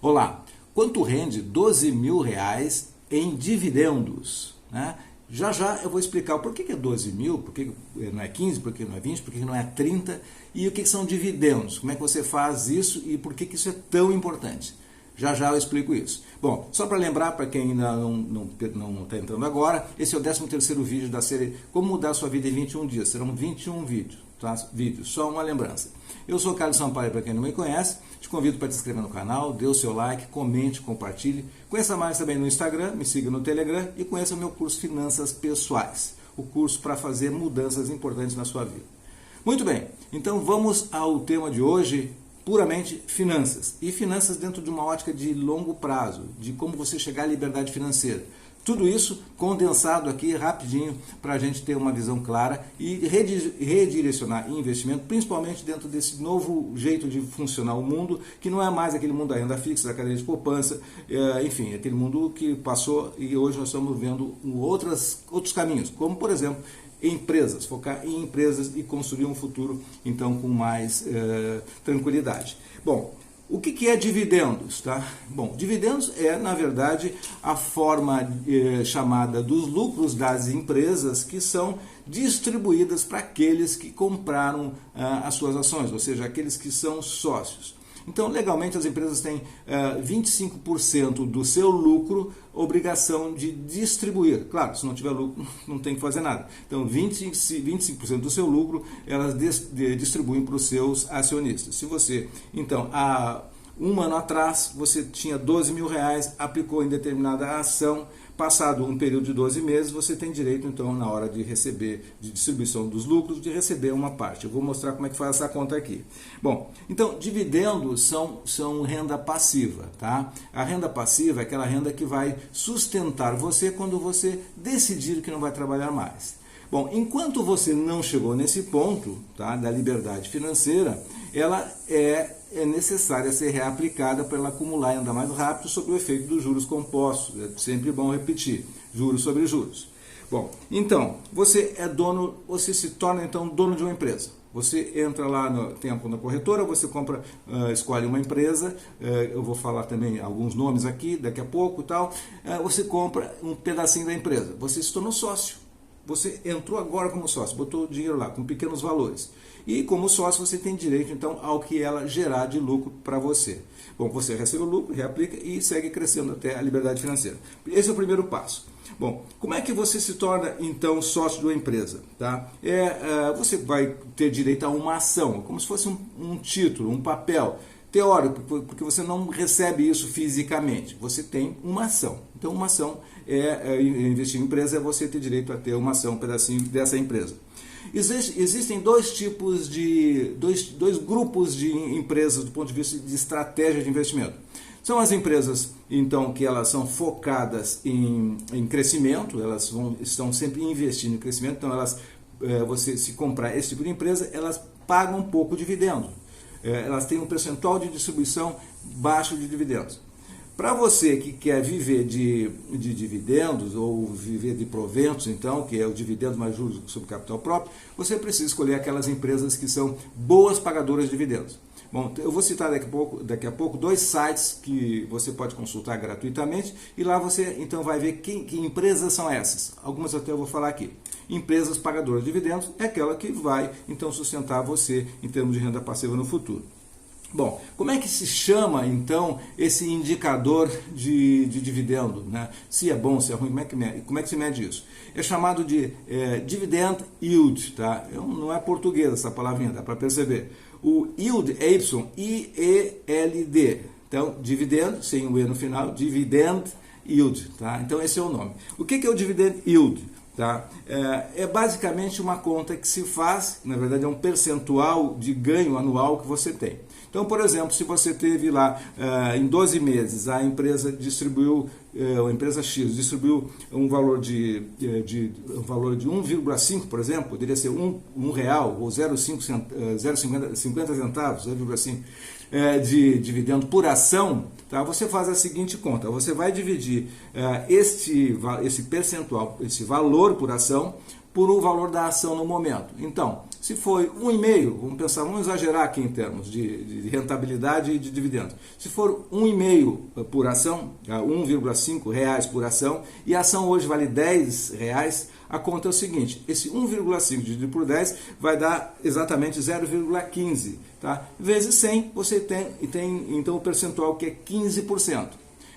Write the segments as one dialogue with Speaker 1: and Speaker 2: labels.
Speaker 1: Olá, quanto rende 12 mil reais em dividendos? Né? Já já eu vou explicar por que é 12 mil, por que não é 15, por que não é 20, por que não é 30 e o que são dividendos, como é que você faz isso e por que isso é tão importante. Já já eu explico isso. Bom, só para lembrar, para quem ainda não está entrando agora, esse é o 13º vídeo da série Como Mudar Sua Vida em 21 Dias. Serão 21 vídeos, tá? Vídeos, só uma lembrança. Eu sou o Carlos Sampaio, para quem não me conhece, te convido para te inscrever no canal, dê o seu like, comente, compartilhe. Conheça mais também no Instagram, me siga no Telegram e conheça o meu curso Finanças Pessoais, o curso para fazer mudanças importantes na sua vida. Muito bem, então vamos ao tema de hoje, puramente finanças. E finanças dentro de uma ótica de longo prazo, de como você chegar à liberdade financeira. Tudo isso condensado aqui rapidinho para a gente ter uma visão clara e redirecionar investimento, principalmente dentro desse novo jeito de funcionar o mundo, que não é mais aquele mundo da renda fixa, da cadeia de poupança, enfim, aquele mundo que passou e hoje nós estamos vendo outros caminhos, como por exemplo, empresas, focar em empresas e construir um futuro então com mais tranquilidade. Bom, o que é dividendos? Tá? Bom, dividendos é, na verdade, a forma chamada dos lucros das empresas que são distribuídas para aqueles que compraram as suas ações, ou seja, aqueles que são sócios. Então, legalmente, as empresas têm 25% do seu lucro obrigação de distribuir. Claro, se não tiver lucro, não tem que fazer nada. Então, 25% do seu lucro, elas distribuem para os seus acionistas. Se você, então, há um ano atrás, você tinha 12 mil reais, aplicou em determinada ação, passado um período de 12 meses, você tem direito, então, na hora de receber, de distribuição dos lucros, de receber uma parte. Eu vou mostrar como é que faz essa conta aqui. Bom, então, dividendos são renda passiva, tá? A renda passiva é aquela renda que vai sustentar você quando você decidir que não vai trabalhar mais. Bom, enquanto você não chegou nesse ponto, tá, da liberdade financeira, ela é necessária ser reaplicada para ela acumular ainda mais rápido sob o efeito dos juros compostos. É sempre bom repetir, juros sobre juros. Bom, então, você se torna então dono de uma empresa. Você entra lá, tem a conta corretora, você compra, escolhe uma empresa, eu vou falar também alguns nomes aqui, daqui a pouco e tal, você compra um pedacinho da empresa, você se tornou sócio. Você entrou agora como sócio, botou o dinheiro lá com pequenos valores. E como sócio você tem direito então ao que ela gerar de lucro para você. Bom, você recebe o lucro, reaplica e segue crescendo até a liberdade financeira. Esse é o primeiro passo. Bom, como é que você se torna então sócio de uma empresa? Tá? Você vai ter direito a uma ação, como se fosse um título, um papel teórico, porque você não recebe isso fisicamente, você tem uma ação. Então uma ação investir em empresa é você ter direito a ter uma ação, um pedacinho dessa empresa. Existem dois tipos dois grupos de empresas do ponto de vista de estratégia de investimento. São as empresas, então, que elas são focadas em crescimento, elas estão sempre investindo em crescimento, então você se comprar esse tipo de empresa, elas pagam um pouco de dividendo. Elas têm um percentual de distribuição baixo de dividendos. Para você que quer viver de dividendos ou viver de proventos, então, que é o dividendo mais juros sobre capital próprio, você precisa escolher aquelas empresas que são boas pagadoras de dividendos. Bom, eu vou citar daqui a pouco 2 sites que você pode consultar gratuitamente e lá você então vai ver que empresas são essas. Algumas até eu vou falar aqui. Empresas pagadoras de dividendos é aquela que vai então sustentar você em termos de renda passiva no futuro. Bom, como é que se chama então esse indicador de dividendo? Né? Se é bom, se é ruim, como é que se mede isso? É chamado de dividend yield, tá? Não é português essa palavrinha, dá para perceber. O yield é Y-I-E-L-D. Então, dividendo, sem o E no final, dividend yield. Tá? Então, esse é o nome. O que é o dividend yield? Tá? É basicamente uma conta que se faz, na verdade é um percentual de ganho anual que você tem. Então, por exemplo, se você teve lá em 12 meses, a empresa distribuiu, a empresa X distribuiu um valor de 1,5, por exemplo, poderia ser R$ 1,00 ou 0,50 centavos, 0,5 de dividendo por ação, tá? Você faz a seguinte conta, você vai dividir esse percentual, esse valor por ação, por o valor da ação no momento. Então, se foi 1,5, vamos exagerar aqui em termos de rentabilidade e de dividendos. Se for 1,5 por ação, R$1,5 por ação, e a ação hoje vale R$10, a conta é o seguinte: esse 1,5 dividido por 10 vai dar exatamente 0,15, tá? Vezes 100, você tem então o percentual que é 15%.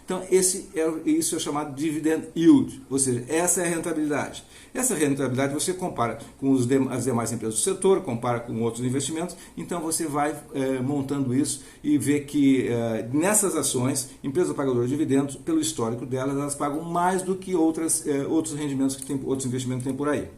Speaker 1: Então, isso é chamado dividend yield, ou seja, essa é a rentabilidade. Essa rentabilidade você compara com as demais empresas do setor, compara com outros investimentos, então você vai montando isso e vê que nessas ações, empresas pagadoras de dividendos, pelo histórico delas, elas pagam mais do que outros rendimentos outros investimentos que tem por aí.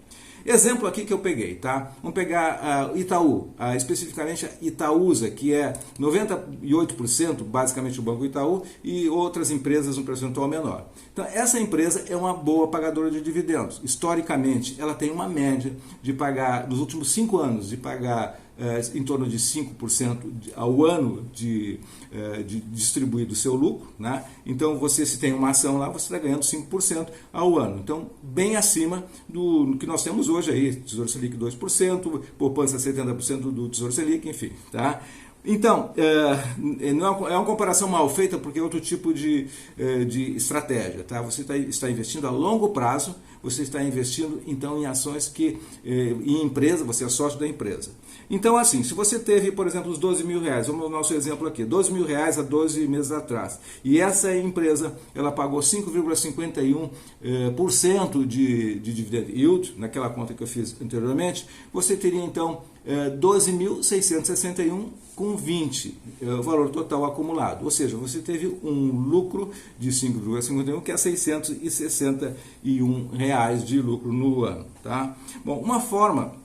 Speaker 1: Exemplo aqui que eu peguei, tá? Vamos pegar Itaú, especificamente a Itaúsa, que é 98%, basicamente o Banco Itaú, e outras empresas um percentual menor. Então, essa empresa é uma boa pagadora de dividendos. Historicamente, ela tem uma média de pagar, nos últimos 5 anos, de pagar em torno de 5% ao ano de distribuir do seu lucro, né? Então, se tem uma ação lá, você está ganhando 5% ao ano. Então, bem acima do que nós temos hoje aí, Tesouro Selic 2%, poupança 70% do Tesouro Selic, enfim, tá? Então, não é uma comparação mal feita porque é outro tipo de estratégia, tá? Você está investindo a longo prazo, você está investindo então em ações em empresa, você é sócio da empresa. Então, assim, se você teve, por exemplo, os R$12.000, vamos ao nosso exemplo aqui, R$12.000 há 12 meses atrás, e essa empresa, ela pagou 5,51% de dividend yield, naquela conta que eu fiz anteriormente, você teria então 12.661,20 o valor total acumulado. Ou seja, você teve um lucro de 5,51, que é R$661 de lucro no ano. Tá? Bom, uma forma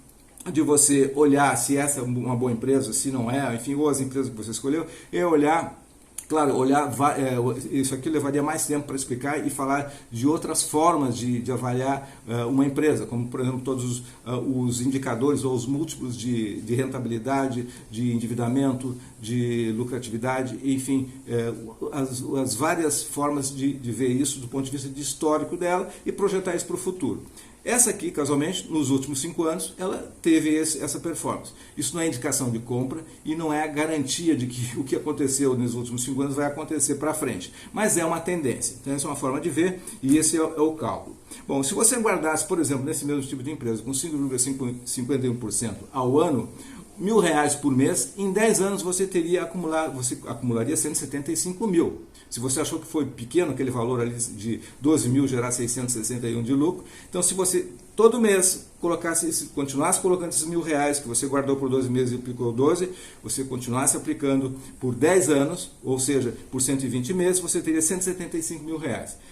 Speaker 1: de você olhar se essa é uma boa empresa, se não é, enfim, ou as empresas que você escolheu, é olhar. Claro, isso aqui levaria mais tempo para explicar e falar de outras formas de avaliar uma empresa, como, por exemplo, todos os indicadores ou os múltiplos de rentabilidade, de endividamento, de lucratividade, enfim, as várias formas de ver isso do ponto de vista de histórico dela e projetar isso para o futuro. Essa aqui, casualmente, nos últimos 5 anos, ela teve essa performance. Isso não é indicação de compra e não é a garantia de que o que aconteceu nos últimos 5 anos vai acontecer para frente. Mas é uma tendência. Então, essa é uma forma de ver e esse é o cálculo. Bom, se você guardasse, por exemplo, nesse mesmo tipo de empresa, com 5,51% ao ano, R$1.000 por mês, em 10 anos você acumularia 175 mil. Se você achou que foi pequeno aquele valor ali de 12 mil gerar 661 de lucro, então se você todo mês continuasse colocando esses R$1.000 que você guardou por 12 meses e aplicou 12, você continuasse aplicando por 10 anos, ou seja, por 120 meses, você teria R$175 mil.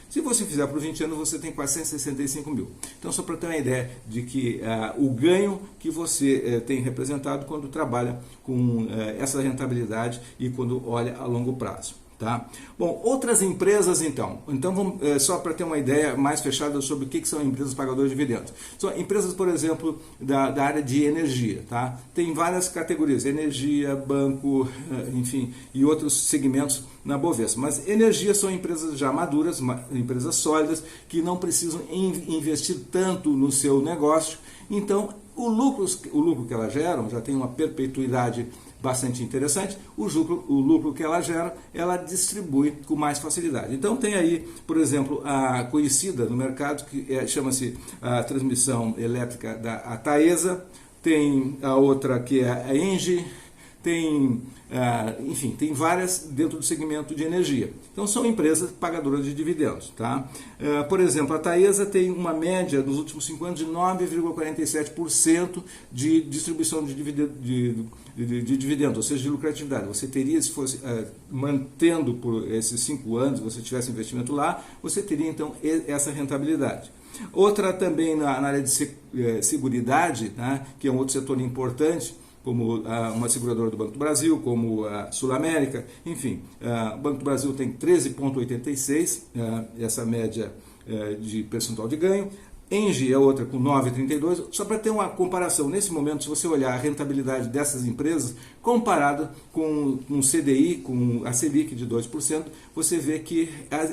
Speaker 1: Se você fizer por 20 anos, você tem quase 165 mil. Então, só para ter uma ideia de que o ganho que você tem representado quando trabalha com essa rentabilidade e quando olha a longo prazo. Tá? Bom, outras empresas então vamos, só para ter uma ideia mais fechada sobre o que são empresas pagadoras de dividendos. São empresas, por exemplo, da área de energia. Tá? Tem várias categorias, energia, banco, enfim, e outros segmentos na Bovespa. Mas energia são empresas já maduras, empresas sólidas, que não precisam investir tanto no seu negócio. Então, o lucro que elas geram já tem uma perpetuidade bastante interessante, o lucro que ela gera, ela distribui com mais facilidade. Então tem aí, por exemplo, a conhecida no mercado, que chama-se a transmissão elétrica da Taesa, tem a outra que é a Engie, enfim, tem várias dentro do segmento de energia. Então são empresas pagadoras de dividendos. Tá? Por exemplo, a Taesa tem uma média nos últimos 5 anos de 9,47% de distribuição de dividendos, ou seja, de lucratividade. Você teria, se fosse mantendo por esses 5 anos, você tivesse investimento lá, você teria então essa rentabilidade. Outra também na área de seguridade, tá? Que é um outro setor importante, como uma seguradora do Banco do Brasil, como a Sul América, enfim, o Banco do Brasil tem 13,86, essa média de percentual de ganho. Engie é outra com 9,32, só para ter uma comparação. Nesse momento, se você olhar a rentabilidade dessas empresas, comparada com um CDI, com a Selic de 2%, você vê que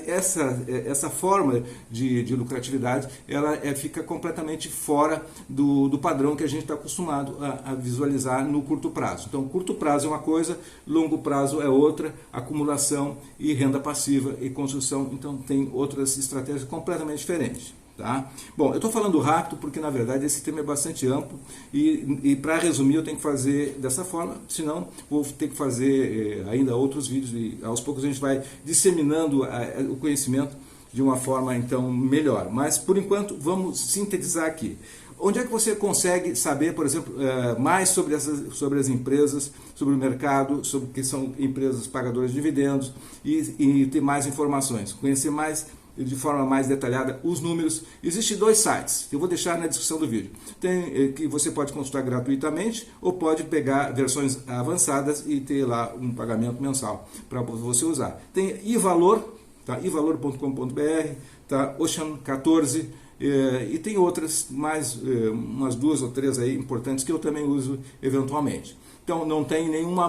Speaker 1: essa forma de lucratividade ela fica completamente fora do padrão que a gente está acostumado a visualizar no curto prazo. Então, curto prazo é uma coisa, longo prazo é outra, acumulação e renda passiva e construção, então tem outras estratégias completamente diferentes. Tá? Bom, eu estou falando rápido porque na verdade esse tema é bastante amplo e para resumir eu tenho que fazer dessa forma, senão vou ter que fazer ainda outros vídeos e aos poucos a gente vai disseminando o conhecimento de uma forma então melhor. Mas por enquanto vamos sintetizar aqui. Onde é que você consegue saber, por exemplo, mais sobre as empresas, sobre o mercado, sobre o que são empresas pagadoras de dividendos e ter mais informações, conhecer mais de forma mais detalhada os números? Existem 2 sites, que eu vou deixar na descrição do vídeo. Tem que você pode consultar gratuitamente ou pode pegar versões avançadas e ter lá um pagamento mensal para você usar. Tem iValor, tá? ivalor.com.br, tá? Ocean 14 e tem outras, mais umas 2 ou 3 aí importantes que eu também uso eventualmente. Então não tem nenhuma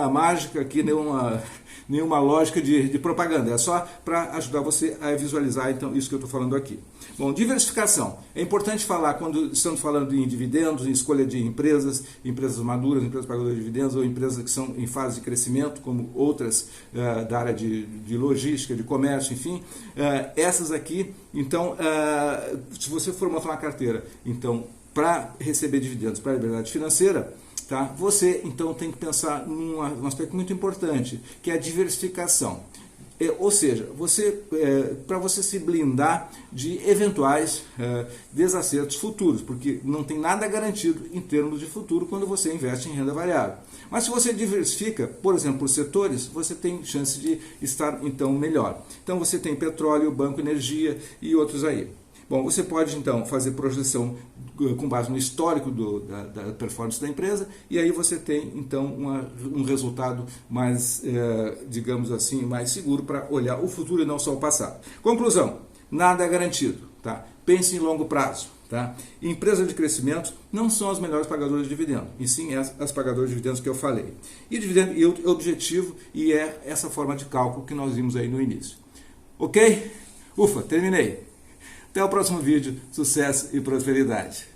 Speaker 1: mágica aqui, nenhuma lógica de propaganda, é só para ajudar você a visualizar então isso que eu estou falando aqui. Bom, diversificação. É importante falar quando estamos falando em dividendos, em escolha de empresas maduras, empresas pagadoras de dividendos ou empresas que são em fase de crescimento, como outras da área de logística, de comércio, enfim. Essas aqui, então, se você for montar uma carteira, então, para receber dividendos, para a liberdade financeira, tá? Você então tem que pensar num aspecto muito importante, que é a diversificação. Ou seja, para você se blindar de eventuais desacertos futuros, porque não tem nada garantido em termos de futuro quando você investe em renda variável. Mas se você diversifica, por exemplo, por setores, você tem chance de estar então melhor. Então você tem petróleo, banco, energia e outros aí. Bom, você pode então fazer projeção com base no histórico da performance da empresa e aí você tem então um resultado mais, digamos assim, mais seguro para olhar o futuro e não só o passado. Conclusão, nada é garantido, tá? Pense em longo prazo. Tá? Empresas de crescimento não são as melhores pagadoras de dividendos, e sim as pagadoras de dividendos que eu falei. E dividendo e objetivo, e é essa forma de cálculo que nós vimos aí no início. Ok? Ufa, terminei. Até o próximo vídeo. Sucesso e prosperidade.